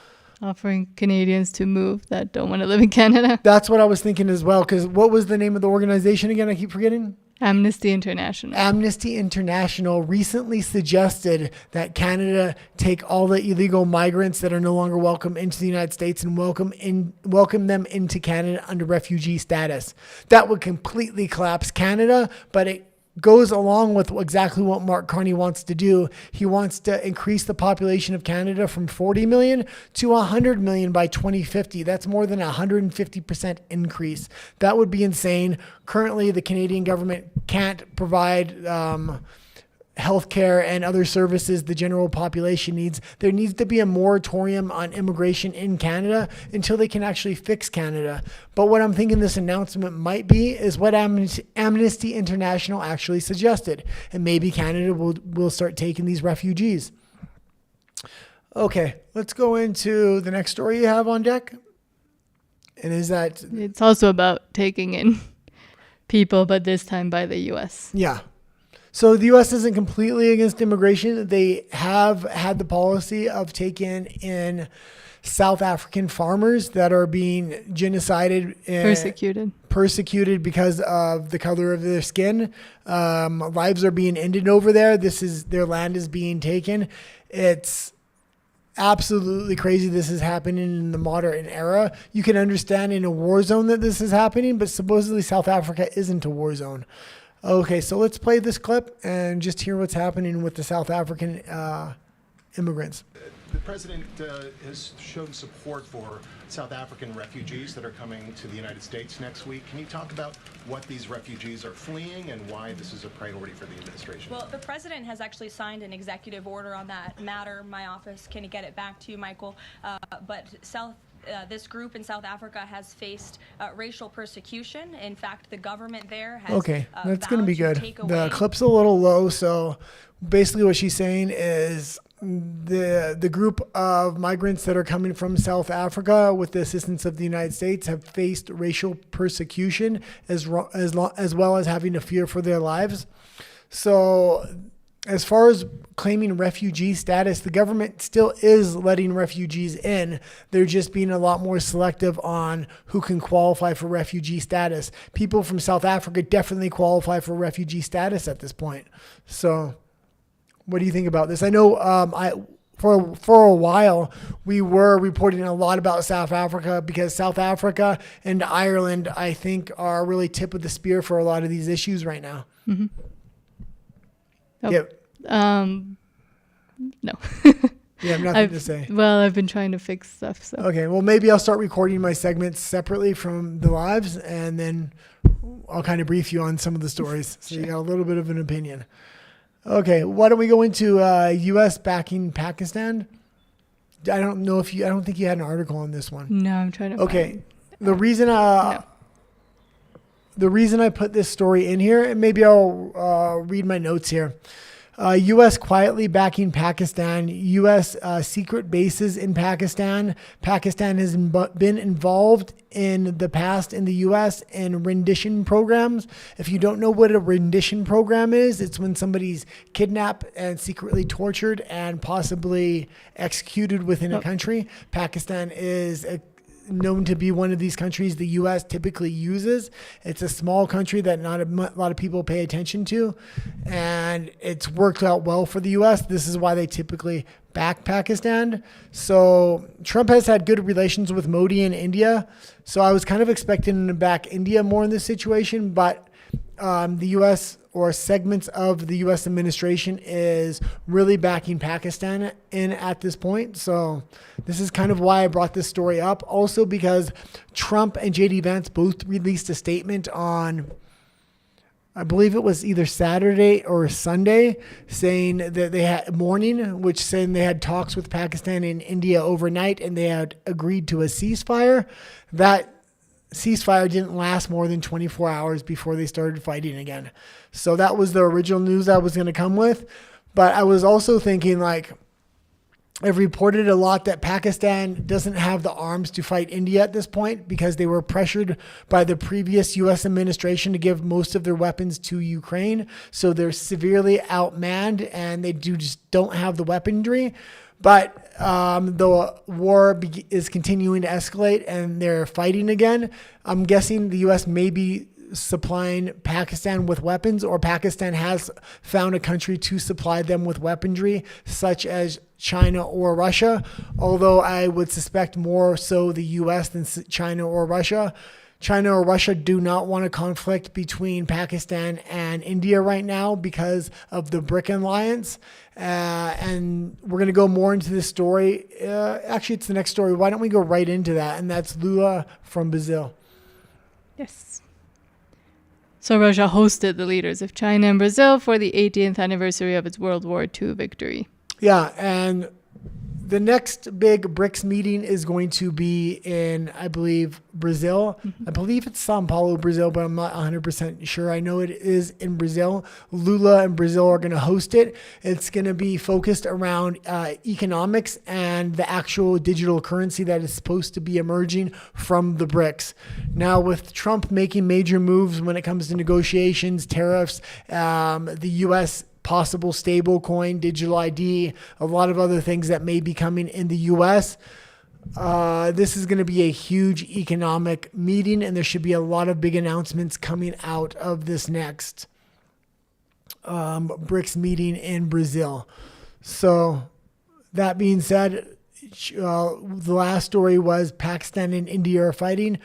Speaker 2: Offering Canadians to move that don't want to live in Canada.
Speaker 1: That's what I was thinking as well, because what was the name of the organization again? I keep forgetting.
Speaker 2: Amnesty International. Amnesty
Speaker 1: International recently suggested that Canada take all the illegal migrants that are no longer welcome into the United States and welcome them into Canada under refugee status. That would completely collapse Canada, but it goes along with exactly what Mark Carney wants to do. He wants to increase the population of Canada from 40 million to 100 million by 2050. That's more than 150% increase. That would be insane. Currently, the Canadian government can't provide healthcare and other services the general population needs. There needs to be a moratorium on immigration in Canada until they can actually fix Canada. But what I'm thinking this announcement might be is what Amnesty International actually suggested. And maybe Canada will start taking these refugees. Okay, let's go into the next story you have on deck. And is that...
Speaker 2: It's also about taking in people, but this time by the U.S.
Speaker 1: Yeah. So the U.S. isn't completely against immigration. They have had the policy of taking in South African farmers that are being genocided and persecuted because of the color of their skin. Lives are being ended over there. Their land is being taken. It's absolutely crazy. This is happening in the modern era. You can understand in a war zone that this is happening, but supposedly South Africa isn't a war zone. Okay, so let's play this clip and just hear what's happening with the South African immigrants.
Speaker 9: The president has shown support for South African refugees that are coming to the United States next week. Can you talk about what these refugees are fleeing and why this is a priority for the administration?
Speaker 10: Well, the president has actually signed an executive order on that matter. My office can get it back to you, Michael. But this group in South Africa has faced racial persecution. In fact, the government there has
Speaker 1: okay, that's going to be good. The clip's a little low, so basically what she's saying is the group of migrants that are coming from South Africa with the assistance of the United States have faced racial persecution as well as having to fear for their lives. So as far as claiming refugee status, the government still is letting refugees in. They're just being a lot more selective on who can qualify for refugee status. People from South Africa definitely qualify for refugee status at this point. So what do you think about this? I know for a while we were reporting a lot about South Africa because South Africa and Ireland, I think, are really tip of the spear for a lot of these issues right now.
Speaker 2: Mm-hmm. Oh,
Speaker 1: yep.
Speaker 2: No.
Speaker 1: You have nothing to say.
Speaker 2: Well, I've been trying to fix stuff. So.
Speaker 1: Okay. Well, maybe I'll start recording my segments separately from the lives, and then I'll kind of brief you on some of the stories, so you got a little bit of an opinion. Okay. Why don't we go into U.S. backing Pakistan? I don't think you had an article on this one.
Speaker 2: No, I'm trying to.
Speaker 1: Okay. The reason I put this story in here, and maybe I'll read my notes here. U.S. quietly backing Pakistan. U.S. Secret bases in Pakistan. Pakistan has been involved in the past in the U.S. in rendition programs. If you don't know what a rendition program is, it's when somebody's kidnapped and secretly tortured and possibly executed within a country. Pakistan is known to be one of these countries the U.S. typically uses. It's a small country that not a lot of people pay attention to, and it's worked out well for the U.S. This is why they typically back Pakistan. So Trump has had good relations with Modi in India, so I was kind of expecting him to back India more in this situation, but the U.S. or segments of the U.S. administration is really backing Pakistan in at this point. So this is kind of why I brought this story up. Also because Trump and J.D. Vance both released a statement on, I believe it was either Saturday or Sunday, saying that they had saying they had talks with Pakistan and India overnight and they had agreed to a ceasefire. That ceasefire didn't last more than 24 hours before they started fighting again. So that was the original news I was going to come with. But I was also thinking, like, I've reported a lot that Pakistan doesn't have the arms to fight India at this point because they were pressured by the previous U.S. administration to give most of their weapons to Ukraine. So they're severely outmanned and they just don't have the weaponry. But the war is continuing to escalate and they're fighting again. I'm guessing the U.S. may be supplying Pakistan with weapons, or Pakistan has found a country to supply them with weaponry, such as China or Russia, although I would suspect more so the U.S. than China or Russia. China or Russia do not want a conflict between Pakistan and India right now because of the BRICS alliance. And we're going to go more into this story. Actually, it's the next story. Why don't we go right into that? And that's Lula from Brazil.
Speaker 2: Yes. So Russia hosted the leaders of China and Brazil for the 80th anniversary of its World War II victory.
Speaker 1: Yeah, and the next big BRICS meeting is going to be in, I believe, Brazil. Mm-hmm. I believe it's Sao Paulo, Brazil, but I'm not 100% sure. I know it is in Brazil. Lula and Brazil are going to host it. It's going to be focused around economics and the actual digital currency that is supposed to be emerging from the BRICS. Now, with Trump making major moves when it comes to negotiations, tariffs, the U.S. possible stable coin, digital ID, a lot of other things that may be coming in the U.S. This is going to be a huge economic meeting, and there should be a lot of big announcements coming out of this next BRICS meeting in Brazil. So that being said, the last story was Pakistan and India are fighting.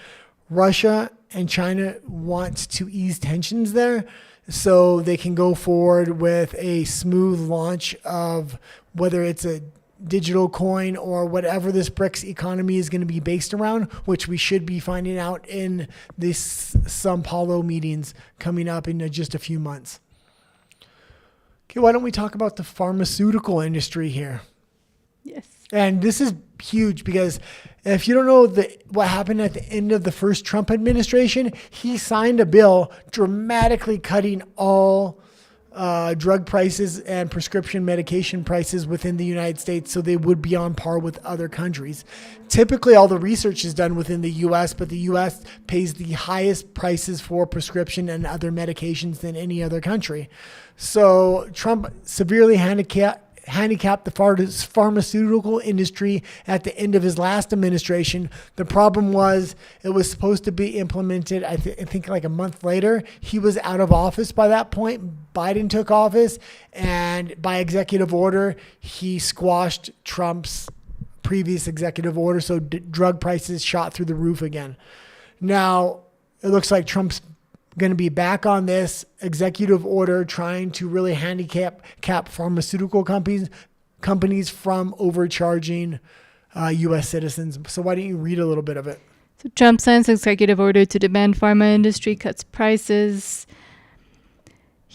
Speaker 1: Russia and China want to ease tensions there, so they can go forward with a smooth launch of whether it's a digital coin or whatever this BRICS economy is going to be based around, which we should be finding out in this Sao Paulo meetings coming up in just a few months. Okay, why don't we talk about the pharmaceutical industry here?
Speaker 2: Yes.
Speaker 1: And this is huge because if you don't know what happened at the end of the first Trump administration, he signed a bill dramatically cutting all drug prices and prescription medication prices within the United States so they would be on par with other countries. Typically, all the research is done within the U.S., but the U.S. pays the highest prices for prescription and other medications than any other country. So Trump severely handicapped the pharmaceutical industry at the end of his last administration. The problem was it was supposed to be implemented, I think like a month later. He was out of office by that point. Biden took office, and by executive order, he squashed Trump's previous executive order. So drug prices shot through the roof again. Now, it looks like Trump's going to be back on this executive order, trying to really handicap pharmaceutical companies from overcharging U.S. citizens. So why don't you read a little bit of it?
Speaker 2: So Trump signs executive order to demand pharma industry cuts prices.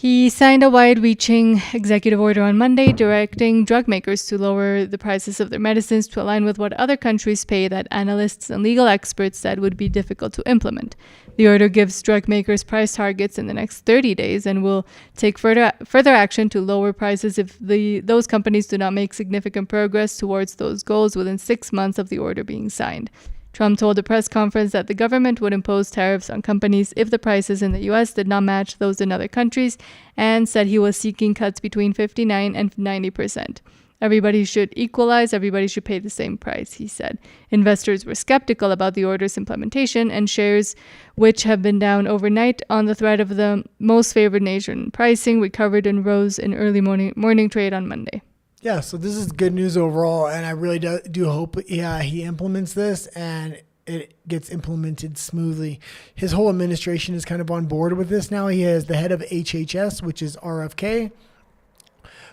Speaker 2: He signed a wide-reaching executive order on Monday directing drug makers to lower the prices of their medicines to align with what other countries pay that analysts and legal experts said would be difficult to implement. The order gives drug makers price targets in the next 30 days and will take further action to lower prices if those companies do not make significant progress towards those goals within 6 months of the order being signed. Trump told a press conference that the government would impose tariffs on companies if the prices in the U.S. did not match those in other countries, and said he was seeking cuts between 59 and 90%. Everybody should equalize, everybody should pay the same price, he said. Investors were skeptical about the order's implementation, and shares, which have been down overnight on the threat of the most favored nation pricing, recovered and rose in early morning trade on Monday.
Speaker 1: Yeah, so this is good news overall, and I really do hope he implements this and it gets implemented smoothly. His whole administration is kind of on board with this now. He has the head of HHS, which is RFK,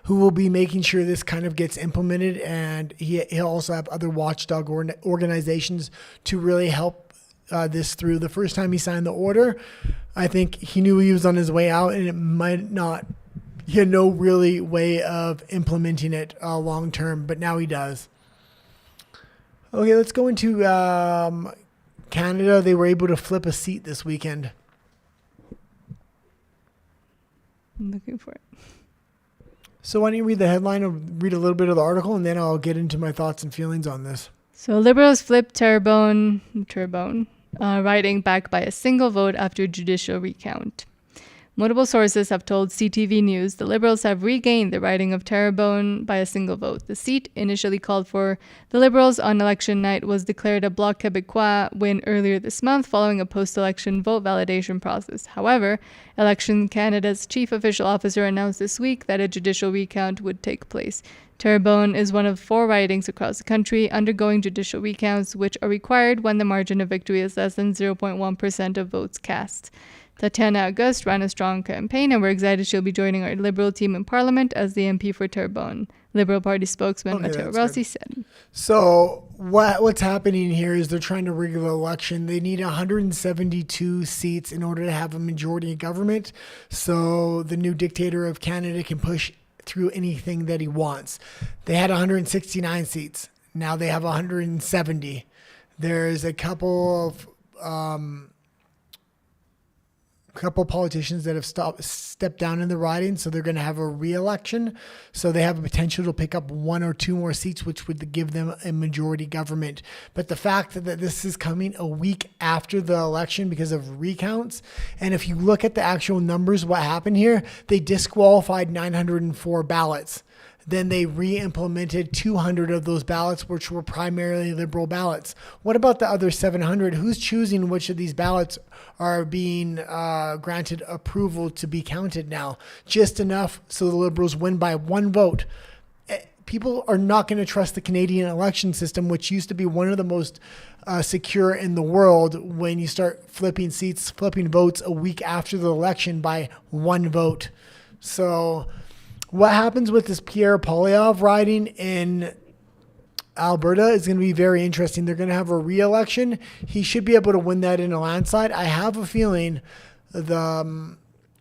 Speaker 1: who will be making sure this kind of gets implemented, and he'll also have other watchdog organizations to really help this through. The first time he signed the order, I think he knew he was on his way out, and it might not. He had no really way of implementing it long term, but now he does. Okay, let's go into Canada. They were able to flip a seat this weekend.
Speaker 2: I'm looking for it.
Speaker 1: So why don't you read the headline or read a little bit of the article, and then I'll get into my thoughts and feelings on this.
Speaker 2: So Liberals flipped Terrebonne riding back by a single vote after judicial recount. Multiple sources have told CTV News the Liberals have regained the riding of Terrebonne by a single vote. The seat, initially called for the Liberals on election night, was declared a Bloc Québécois win earlier this month following a post-election vote validation process. However, Election Canada's chief official officer announced this week that a judicial recount would take place. Terrebonne is one of 4 ridings across the country undergoing judicial recounts, which are required when the margin of victory is less than 0.1% of votes cast. Tatiana Auguste ran a strong campaign, and we're excited she'll be joining our Liberal team in Parliament as the MP for Terrebonne, Liberal Party spokesman Matteo Rossi said.
Speaker 1: So what's happening here is they're trying to rig the election. They need 172 seats in order to have a majority in government, so the new dictator of Canada can push through anything that he wants. They had 169 seats. Now they have 170. There's a couple politicians that have stepped down in the riding, so they're going to have a re-election. So they have a potential to pick up 1 or 2 more seats, which would give them a majority government. But the fact that this is coming a week after the election because of recounts, and if you look at the actual numbers, what happened here, they disqualified 904 ballots. Then they re-implemented 200 of those ballots, which were primarily Liberal ballots. What about the other 700? Who's choosing which of these ballots are being granted approval to be counted now? Just enough so the Liberals win by 1 vote. People are not going to trust the Canadian election system, which used to be one of the most secure in the world, when you start flipping seats, flipping votes a week after the election by 1 vote. So what happens with this Pierre Poilievre riding in Alberta is going to be very interesting. They're going to have a re-election. He should be able to win that in a landslide. I have a feeling the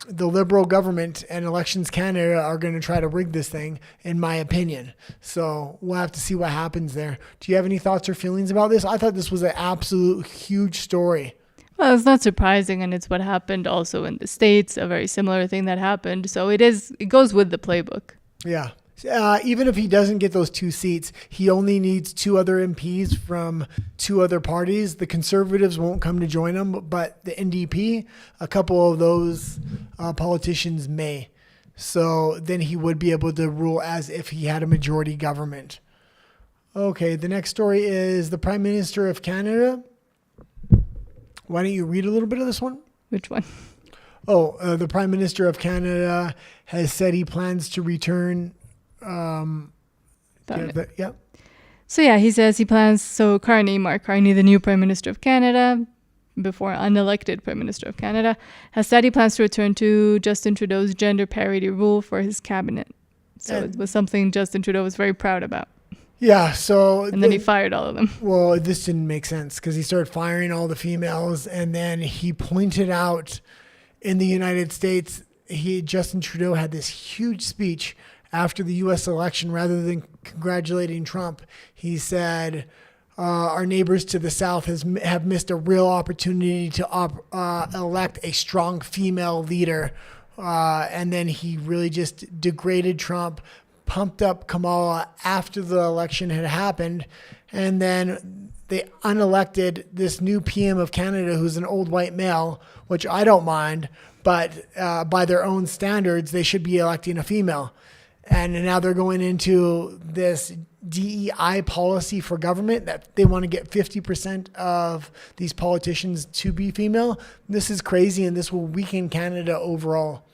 Speaker 1: Liberal government and Elections Canada are going to try to rig this thing, in my opinion. So we'll have to see what happens there. Do you have any thoughts or feelings about this? I thought this was an absolute huge story.
Speaker 2: Well, it's not surprising, and it's what happened also in the States, a very similar thing that happened. So it goes with the playbook.
Speaker 1: Yeah. Even if he doesn't get those 2 seats, he only needs 2 other MPs from 2 other parties. The Conservatives won't come to join him, but the NDP, a couple of those politicians may. So then he would be able to rule as if he had a majority government. Okay, the next story is the Prime Minister of Canada. Why don't you read a little bit of this one?
Speaker 2: Which one?
Speaker 1: The Prime Minister of Canada has said he plans to return.
Speaker 2: Yeah. So he says he plans. So Mark Carney, the new Prime Minister of Canada, before unelected Prime Minister of Canada, has said he plans to return to Justin Trudeau's gender parity rule for his cabinet. So it was something Justin Trudeau was very proud about.
Speaker 1: Yeah, so...
Speaker 2: And then he fired all of them.
Speaker 1: Well, this didn't make sense because he started firing all the females, and then he pointed out in the United States Justin Trudeau had this huge speech after the U.S. election. Rather than congratulating Trump, he said, our neighbors to the south have missed a real opportunity to elect a strong female leader. And then he really just degraded Trump, pumped up Kamala after the election had happened. And then they unelected this new PM of Canada, who's an old white male, which I don't mind, but by their own standards, they should be electing a female. And now they're going into this DEI policy for government that they want to get 50% of these politicians to be female. This is crazy, and this will weaken Canada overall.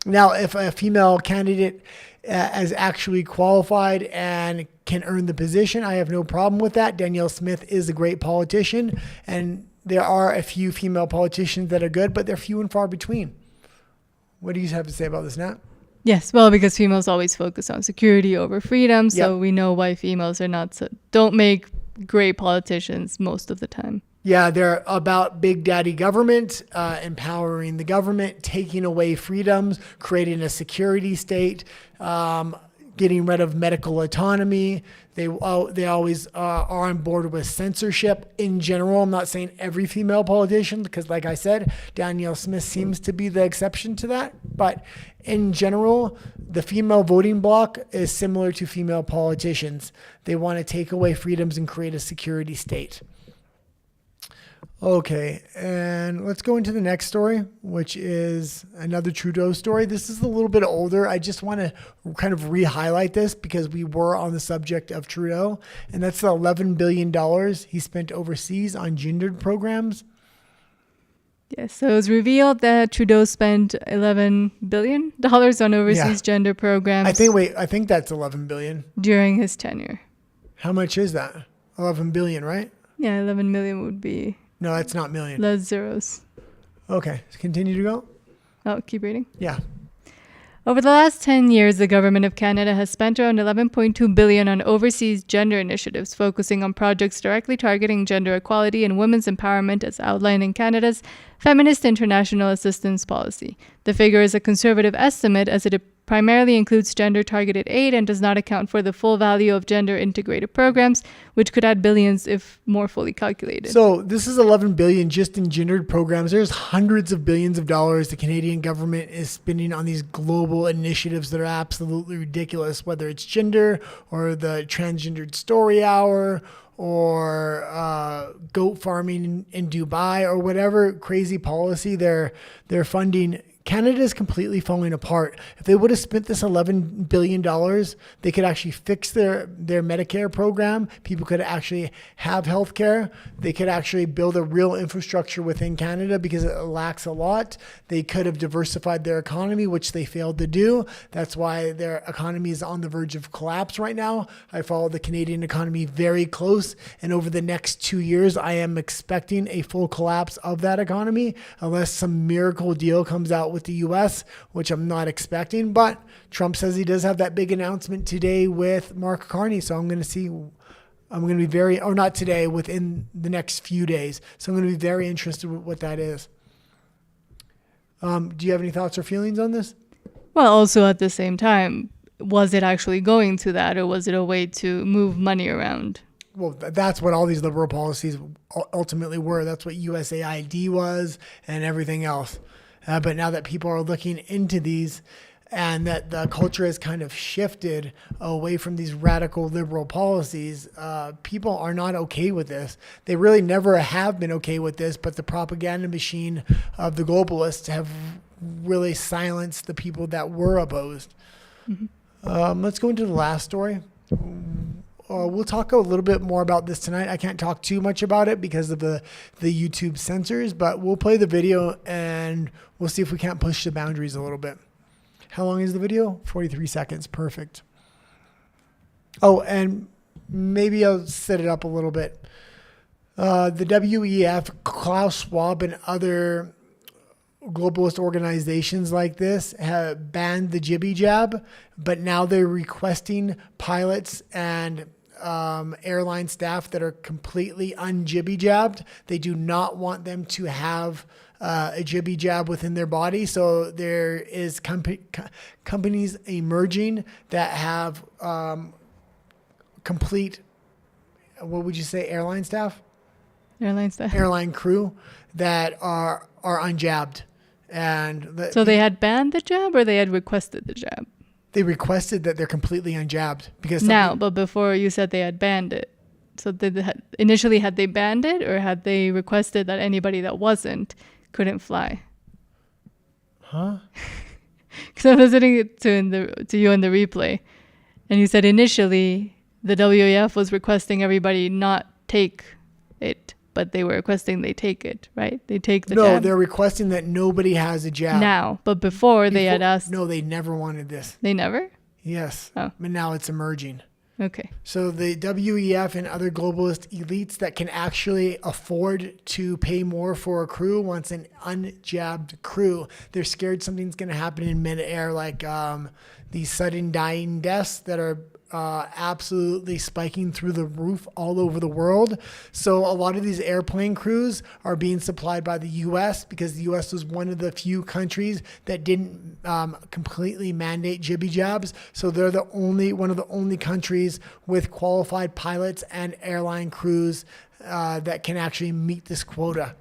Speaker 1: Now, if a female candidate is actually qualified and can earn the position, I have no problem with that. Danielle Smith is a great politician, and there are a few female politicians that are good, but they're few and far between. What do you have to say about this, Nat?
Speaker 2: Yes, well, because females always focus on security over freedom, so we know why females are don't make great politicians most of the time.
Speaker 1: Yeah, they're about big daddy government, empowering the government, taking away freedoms, creating a security state, getting rid of medical autonomy. They always are on board with censorship in general. I'm not saying every female politician, because like I said, Danielle Smith seems to be the exception to that. But in general, the female voting bloc is similar to female politicians. They want to take away freedoms and create a security state. Okay, and let's go into the next story, which is another Trudeau story. This is a little bit older. I just want to kind of re-highlight this because we were on the subject of Trudeau, and that's the $11 billion he spent overseas on gendered programs.
Speaker 2: Yes, so it was revealed that Trudeau spent $11 billion on overseas gender programs.
Speaker 1: I think that's $11 billion.
Speaker 2: During his tenure.
Speaker 1: How much is that? $11 billion, right?
Speaker 2: Yeah, 11 million would be...
Speaker 1: No, that's not million.
Speaker 2: That's zeros.
Speaker 1: Okay, continue to go.
Speaker 2: Oh, keep reading?
Speaker 1: Yeah.
Speaker 2: Over the last 10 years, the government of Canada has spent around $11.2 billion on overseas gender initiatives, focusing on projects directly targeting gender equality and women's empowerment as outlined in Canada's Feminist International Assistance Policy. The figure is a conservative estimate as it primarily includes gender-targeted aid and does not account for the full value of gender-integrated programs, which could add billions if more fully calculated.
Speaker 1: So this is $11 billion just in gendered programs. There's hundreds of billions of dollars the Canadian government is spending on these global initiatives that are absolutely ridiculous, whether it's gender or the transgendered story hour or goat farming in Dubai or whatever crazy policy they're funding. Canada is completely falling apart. If they would have spent this $11 billion, they could actually fix their Medicare program. People could actually have health care. They could actually build a real infrastructure within Canada because it lacks a lot. They could have diversified their economy, which they failed to do. That's why their economy is on the verge of collapse right now. I follow the Canadian economy very close, and over the next 2 years, I am expecting a full collapse of that economy unless some miracle deal comes out with the U.S., which I'm not expecting. But Trump says he does have that big announcement today with Mark Carney. So I'm going to be very, or not today, within the next few days. So I'm going to be very interested with what that is. Do you have any thoughts or feelings on this?
Speaker 2: Well, also at the same time, was it actually going to that, or was it a way to move money around?
Speaker 1: Well, that's what all these liberal policies ultimately were. That's what USAID was and everything else. But now that people are looking into these and that the culture has kind of shifted away from these radical liberal policies, people are not okay with this. They really never have been okay with this, but the propaganda machine of the globalists have really silenced the people that were opposed. Mm-hmm. Let's go into the last story. We'll talk a little bit more about this tonight. I can't talk too much about it because of the YouTube censors, but we'll play the video and we'll see if we can't push the boundaries a little bit. How long is the video? 43 seconds. Perfect. Oh, and maybe I'll set it up a little bit. The WEF, Klaus Schwab, and other globalist organizations like this have banned the jibby jab, but now they're requesting pilots and airline staff that are completely unjibby jabbed. They do not want them to have a jibby jab within their body. So there is companies emerging that have complete, what would you say, airline staff? Airline crew that are unjabbed. And
Speaker 2: so they had banned the jab, or they had requested the jab?
Speaker 1: They requested that they're completely unjabbed because
Speaker 2: but before you said they had banned it. So initially had they banned it, or had they requested that anybody that wasn't couldn't fly?
Speaker 1: Huh?
Speaker 2: Because I was listening to you in the replay, and you said initially the WEF was requesting everybody not take it, but they were requesting they take it, right? They take the jab.
Speaker 1: No, they're requesting that nobody has a jab.
Speaker 2: Now, but before they had asked.
Speaker 1: No, they never wanted this.
Speaker 2: They never?
Speaker 1: Yes.
Speaker 2: Oh.
Speaker 1: But now it's emerging.
Speaker 2: Okay.
Speaker 1: So the WEF and other globalist elites that can actually afford to pay more for a crew wants an unjabbed crew. They're scared something's going to happen in midair, like these sudden dying deaths that are absolutely spiking through the roof all over the world. So a lot of these airplane crews are being supplied by the U.S. because the U.S. was one of the few countries that didn't completely mandate jibby jabs. So they're one of the only countries with qualified pilots and airline crews that can actually meet this quota.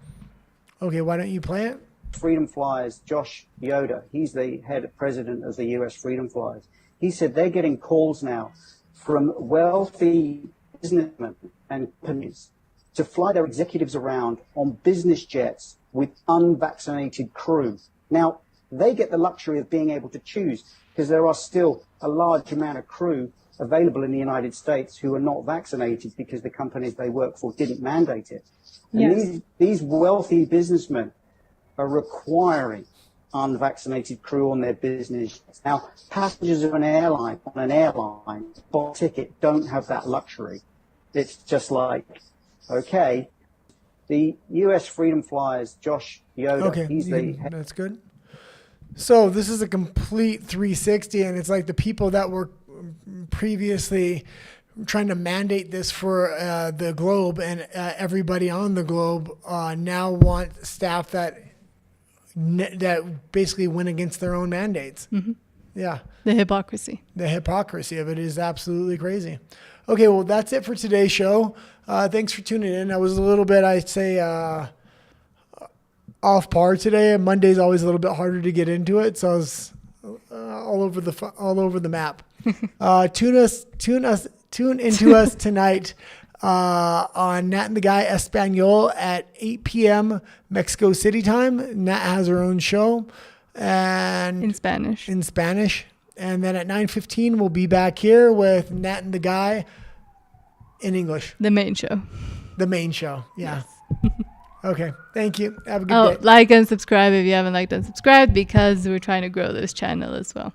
Speaker 1: Okay, why don't you play it?
Speaker 11: Freedom Flyers, Josh Yoder, he's the head president of the U.S. Freedom Flyers. He said they're getting calls now from wealthy businessmen and companies to fly their executives around on business jets with unvaccinated crew. Now, they get the luxury of being able to choose because there are still a large amount of crew available in the United States who are not vaccinated because the companies they work for didn't mandate it. And
Speaker 2: Yes.
Speaker 11: these wealthy businessmen are requiring unvaccinated crew on their business jets. Now, passengers of an airline buy a ticket, don't have that luxury. It's just like, okay, the U.S. Freedom Flyers, Josh Yoder, he's the...
Speaker 1: That's good. So this is a complete 360, and it's like the people that were previously trying to mandate this for the globe and everybody on the globe now want staff that basically went against their own mandates.
Speaker 2: Mm-hmm.
Speaker 1: Yeah.
Speaker 2: The hypocrisy.
Speaker 1: The hypocrisy of it is absolutely crazy. Okay, well, that's it for today's show. Thanks for tuning in. I was a little bit, I'd say, off par today. Monday's always a little bit harder to get into it, so I was all over the map. Tune into us tonight on Nat and the Guy Espanol at 8 p.m. Mexico City time. Nat has her own show, and
Speaker 2: in Spanish.
Speaker 1: And then at 9:15 we'll be back here with Nat and the Guy in English.
Speaker 2: The main show.
Speaker 1: Yeah. Yes. Okay. Thank you. Have a good day.
Speaker 2: Like and subscribe if you haven't liked and subscribed, because we're trying to grow this channel as well.